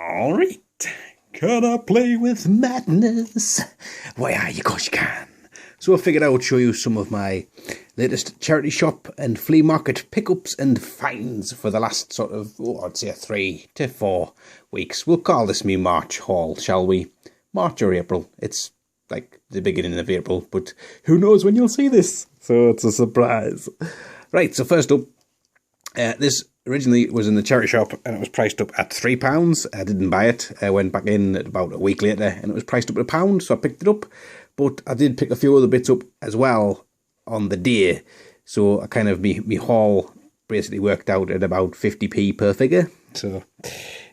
Alright, can I play with madness? Why, you course you can. So I figured I would show you some of my latest charity shop and flea market pickups and finds for the last sort of, I'd say 3 to 4 weeks. We'll call this me March haul, shall we? March or April. It's like the beginning of April, but who knows when you'll see this? So it's a surprise. Right, so first up, this originally was in the charity shop and it was priced up at £3. I didn't buy it. I went back in about a week later and it was priced up at £1, so I picked it up. But I did pick a few other bits up as well on the day. So I kind of, me haul basically worked out at about 50p per figure. So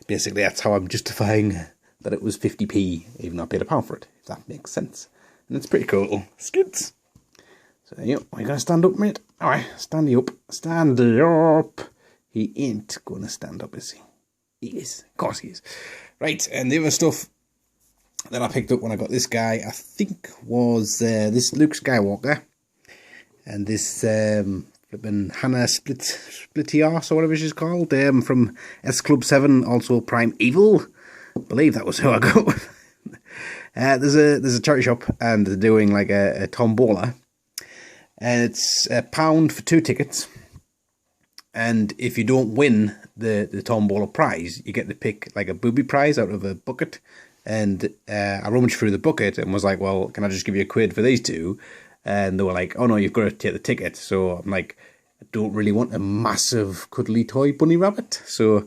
basically that's how I'm justifying that it was 50p, even though I paid £1 for it, if that makes sense. And it's pretty cool. Skids. So there you go. Are you going to stand up, mate? Alright, stand you up. Stand up. He ain't going to stand up, is he? He is. Of course he is. Right, and the other stuff that I picked up when I got this guy, I think was this Luke Skywalker. And this flipping Hannah Splitios, or whatever she's called, from S Club 7, also Prime Evil. I believe that was who I got with. There's a charity shop and they're doing like a tombola. And it's £1 for 2 tickets. And if you don't win the tombola prize, you get to pick like a booby prize out of a bucket. And I rummaged through the bucket and was like, well, can I just give you £1 for these two? And they were like, oh no, you've got to take the ticket. So I'm like, I don't really want a massive cuddly toy bunny rabbit. So I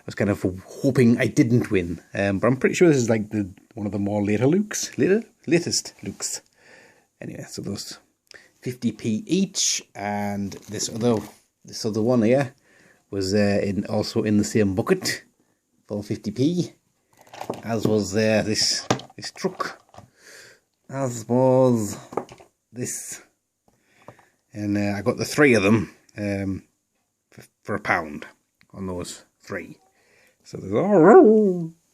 was kind of hoping I didn't win. But I'm pretty sure this is like one of the more latest Lukes. Anyway, so those 50p each, and this other one here was also in the same bucket for 50p, as was this truck, as was this, and I got the 3 of them for £1 on those 3. So there's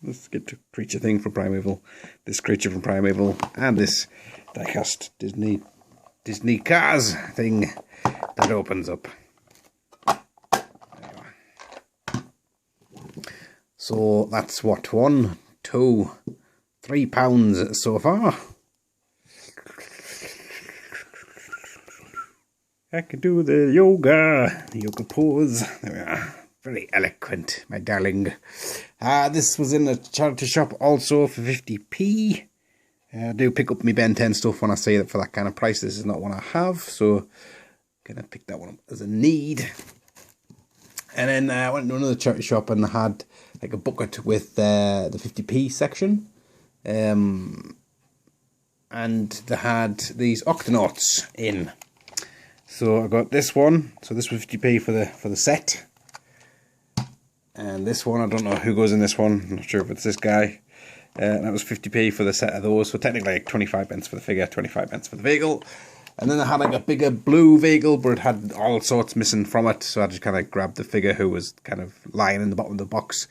let's get to creature thing from Primeval, this creature from Primeval, and this diecast Disney Cars thing that opens up. So that's what, £1, £2, £3 so far. I can do the yoga pose. There we are. Very eloquent, my darling. This was in a charity shop also for 50p. I do pick up my Ben 10 stuff when I say that for that kind of price. This is not one I have, so I'm going to pick that one up as a need. And then I went to another charity shop and they had like a bucket with the 50p section. And they had these Octonauts in. So I got this one. So this was 50p for the set. And this one, I don't know who goes in this one. I'm not sure if it's this guy. And that was 50p for the set of those. So technically like 25p for the figure, 25p for the vehicle. And then I had like a bigger blue vehicle, but it had all sorts missing from it. So I just kind of grabbed the figure who was kind of lying in the bottom of the box,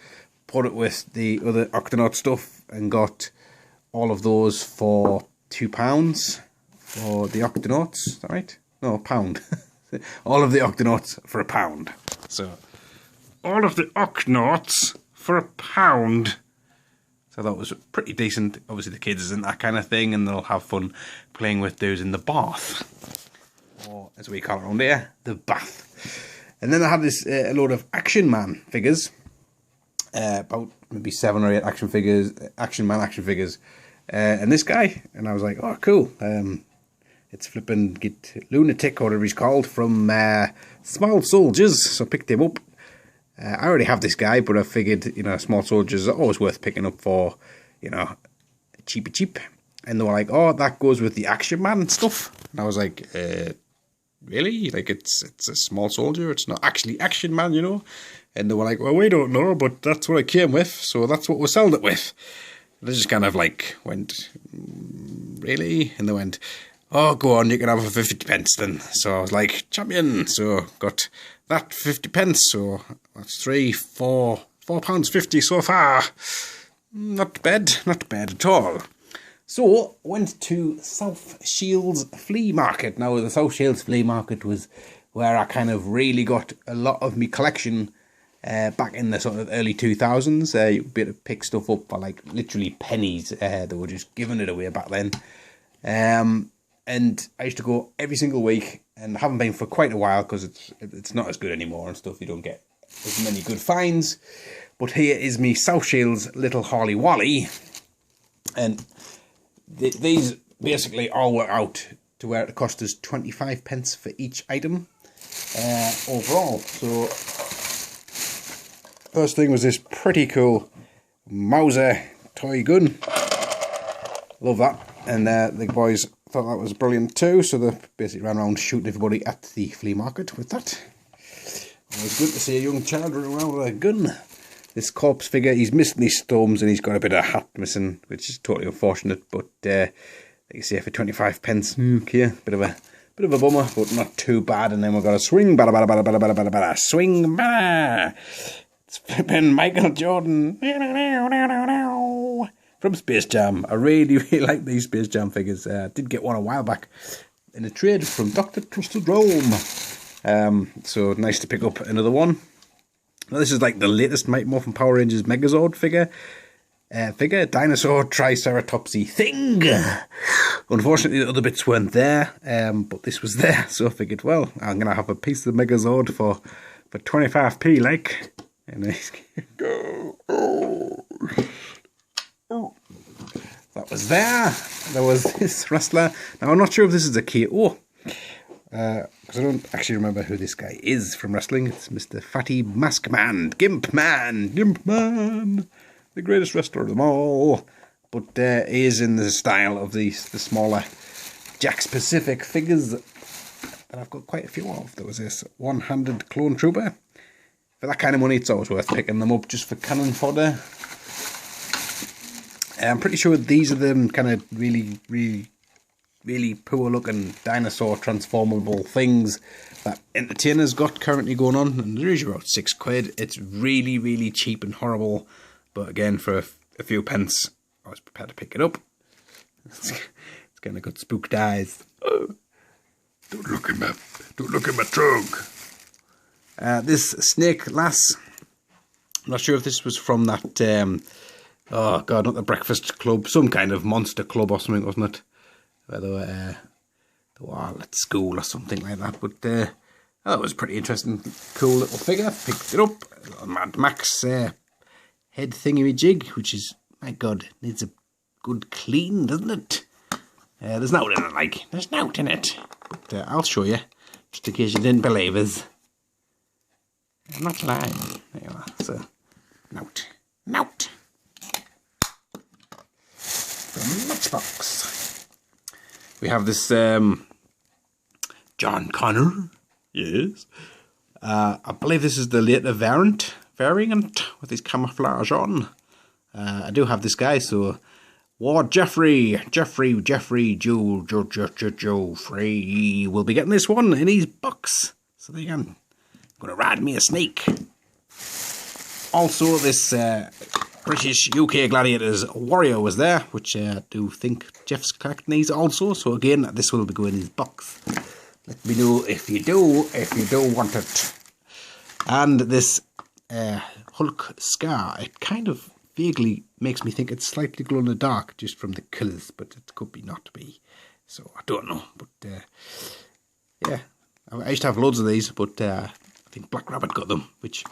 put it with the other Octonaut stuff, and got all of those for £2 for the Octonauts. Is that right? No, £1. All of the Octonauts for £1. So all of the Octonauts for £1. So that was pretty decent. Obviously the kids isn't that kind of thing, and they'll have fun playing with those in the bath. Or as we call it around here, the bath. And then I had this a load of Action Man figures. About maybe 7 or 8 Action Man figures. And this guy. And I was like, oh cool. It's flipping Lunatic, or whatever he's called, from Small Soldiers. So I picked him up. I already have this guy, but I figured, Small Soldiers are always worth picking up for, cheap. And they were like, oh, that goes with the Action Man stuff. And I was like, really? Like, it's a Small Soldier, it's not actually Action Man, And they were like, well, we don't know, but that's what it came with, so that's what we're selling it with. And I just kind of like went, really? And they went, oh, go on, you can have it for 50p then. So I was like, champion. So got that 50p, so that's £4.50 so far. Not bad at all. So went to South Shields Flea Market. Now the South Shields Flea Market was where I kind of really got a lot of my collection back in the sort of early 2000s, you'd be able to pick stuff up for like literally pennies. They were just giving it away back then. And I used to go every single week, and I haven't been for quite a while because it's not as good anymore and stuff. You don't get as many good finds. But here is me South Shields little Harley Wally, and these basically all work out to where it cost us 25 pence for each item overall. So first thing was this pretty cool Mauser toy gun. Love that. And the boys thought that was brilliant too, so they basically ran around shooting everybody at the flea market with that. It was good to see a young child running around with a gun. This corpse figure, he's missing his thumbs and he's got a bit of hat missing, which is totally unfortunate, but like you say, for 25 pence, okay, bit of a bummer, but not too bad. And then we've got a swing, swing, it's flipping Michael Jordan from Space Jam. I really, really like these Space Jam figures. I did get one a while back in a trade from Dr. Trusted Rome. So nice to pick up another one. Now, this is like the latest Mighty Morphin Power Rangers Megazord figure, dinosaur triceratopsy thing. Unfortunately, the other bits weren't there, but this was there, so I figured, well, I'm gonna have a piece of the Megazord for 25p, like. And that was there. There was this wrestler. Now I'm not sure if this is a KO. Because I don't actually remember who this guy is from wrestling. It's Mr. Fatty Mask Man, Gimp Man, the greatest wrestler of them all. But he is in the style of the smaller Jakks Pacific figures that I've got quite a few of. There was this one-handed clone trooper. For that kind of money, it's always worth picking them up just for cannon fodder. I'm pretty sure these are them kind of really, really, really poor looking dinosaur transformable things that Entertainer's got currently going on, and they're usually about £6. It's really, really cheap and horrible, but again, for a few pence, I was prepared to pick it up. It's kind of got spooked eyes. Oh, don't look at my trunk. This Snake Lass, I'm not sure if this was from that, oh god, not the Breakfast Club, some kind of monster club or something, wasn't it? Where they were at school or something like that. But that was pretty interesting, cool little figure. Picked it up, a little Mad Max head thingy-jig, which is, my god, needs a good clean, doesn't it? There's nothing in it, like. There's nothing in it. But I'll show you, just in case you didn't believe us. I'm not lying. There you are. So, note. From Matchbox. We have this John Connor. Yes. I believe this is the later variant with his camouflage on. I do have this guy, so Ward Jeffrey, Joe Free will be getting this one in his box. So there you go. Gonna ride me a snake. Also, this British UK Gladiators Warrior was there, which I do think Jeff's collecting these also. So again, this will be going in his box. Let me know if you do want it. And this Hulk Scar, it kind of vaguely makes me think it's slightly glow in the dark just from the colours, but it could be not be. So I don't know, but yeah, I used to have loads of these, but I think Black Rabbit got them, which...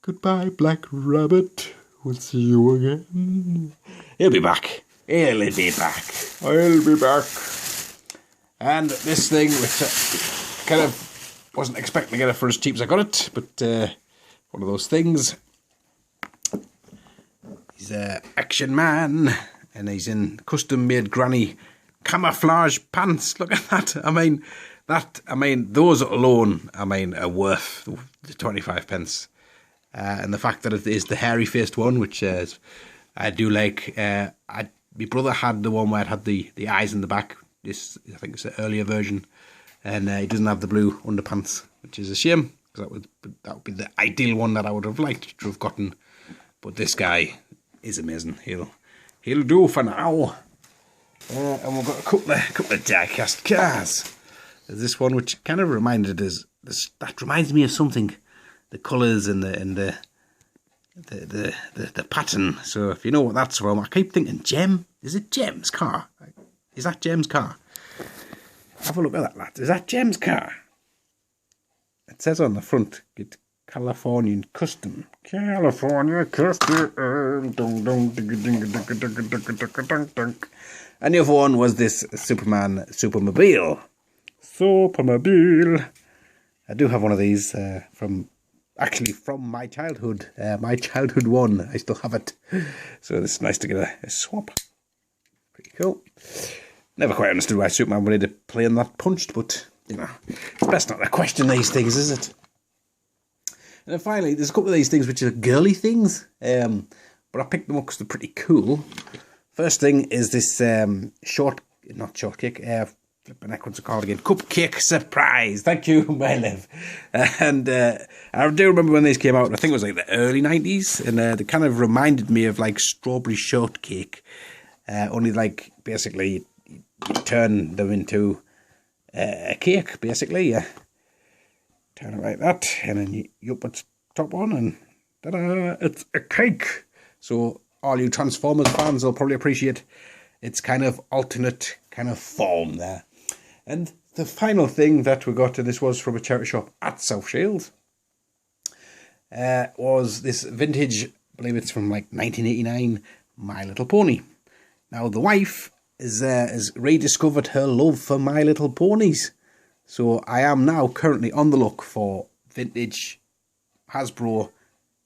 Goodbye, Black Rabbit. We'll see you again. He'll be back. I'll be back. And this thing, which I kind of wasn't expecting to get it for as cheap as I got it, but one of those things. He's Action Man, and he's in custom-made granny camouflage pants. Look at that. I mean, those alone, are worth the 25 pence. And the fact that it is the hairy-faced one, which I do like. My brother had the one where it had the eyes in the back. This, I think it's an earlier version. And he doesn't have the blue underpants, which is a shame, because that would be the ideal one that I would have liked to have gotten. But this guy is amazing. He'll do for now. And we've got a couple of die-cast cars. There's this one which kind of reminded us. That reminds me of something colours and the pattern. So if you know what that's from, I keep thinking, Jem? Is it Jem's car? Is that Jem's car? Have a look at that, lads. Is that Jem's car? It says on the front, get Californian Custom. California Custom. And the other one was this Superman Supermobile. I do have one of these from my childhood. My childhood one. I still have it. So it's nice to get a swap. Pretty cool. Never quite understood why Superman wanted to play in that punched, but, you know, it's best not to question these things, is it? And then finally, there's a couple of these things which are girly things, but I picked them up because they're pretty cool. First thing is this what's it called again? Cupcake surprise. Thank you, my love. And I do remember when these came out, I think it was like the early 90s, and they kind of reminded me of like strawberry shortcake, only like basically you turn them into a cake, basically. Yeah. Turn it like that, and then you put the top on, and ta-da, it's a cake. So all you Transformers fans will probably appreciate its kind of alternate kind of form there. And the final thing that we got, and this was from a charity shop at South Shields, was this vintage, I believe it's from like 1989, My Little Pony. Now the wife has rediscovered her love for My Little Ponies. So I am now currently on the look for vintage Hasbro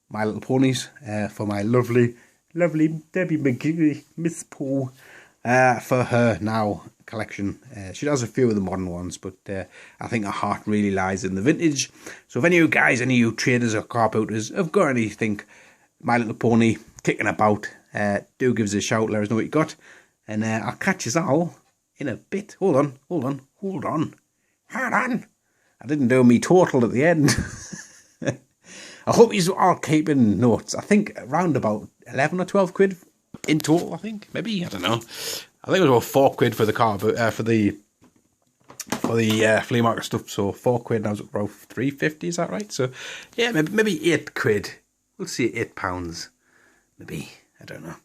My Little Ponies for my lovely Debbie McGee, Miss Pooh, for her now collection. She does a few of the modern ones, but I think her heart really lies in the vintage. So if any of you guys, any of you traders or carpenters have got anything My Little Pony kicking about, do give us a shout, let us know what you got. And I'll catch us all in a bit. Hold on. I didn't do me total at the end. I hope you're all keeping notes. I think around about 11 or 12 quid in total, I think. Maybe, I don't know. I think it was about 4 quid for the car, but for the flea market stuff. So 4 quid, and I was about 3.50, is that right? So yeah, maybe 8 quid. We'll see, £8. Maybe, I don't know.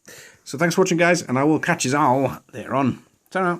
So thanks for watching, guys, and I will catch you all later on. Ta-ra.